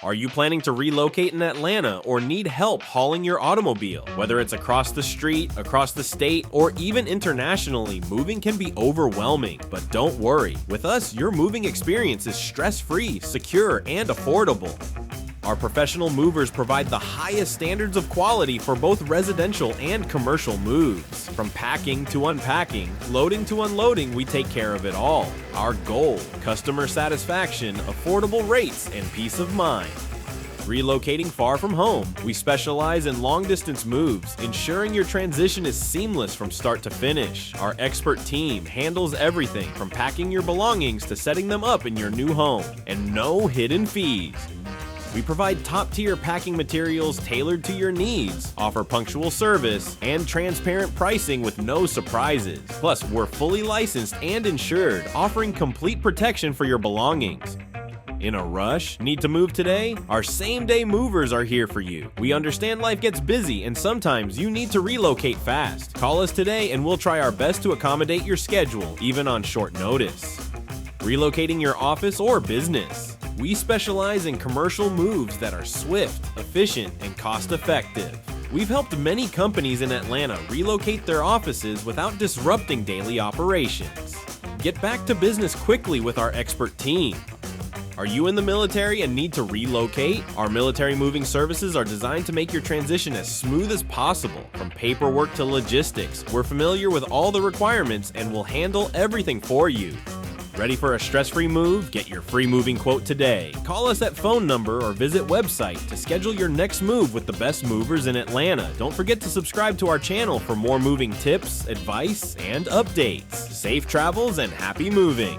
Are you planning to relocate in Atlanta or need help hauling your automobile? Whether it's across the street, across the state, or even internationally, moving can be overwhelming. But don't worry, with us, your moving experience is stress-free, secure, and affordable. Our professional movers provide the highest standards of quality for both residential and commercial moves. From packing to unpacking, loading to unloading, we take care of it all. Our goal: customer satisfaction, affordable rates, and peace of mind. Relocating far from home, we specialize in long-distance moves, ensuring your transition is seamless from start to finish. Our expert team handles everything from packing your belongings to setting them up in your new home, and no hidden fees. We provide top-tier packing materials tailored to your needs, offer punctual service, and transparent pricing with no surprises. Plus, we're fully licensed and insured, offering complete protection for your belongings. In a rush? Need to move today? Our same-day movers are here for you. We understand life gets busy and sometimes you need to relocate fast. Call us today and we'll try our best to accommodate your schedule, even on short notice. Relocating your office or business. We specialize in commercial moves that are swift, efficient, and cost-effective. We've helped many companies in Atlanta relocate their offices without disrupting daily operations. Get back to business quickly with our expert team. Are you in the military and need to relocate? Our military moving services are designed to make your transition as smooth as possible. From paperwork to logistics, we're familiar with all the requirements and will handle everything for you. Ready for a stress-free move? Get your free moving quote today. Call us at phone number or visit website to schedule your next move with the best movers in Atlanta. Don't forget to subscribe to our channel for more moving tips, advice, and updates. Safe travels and happy moving!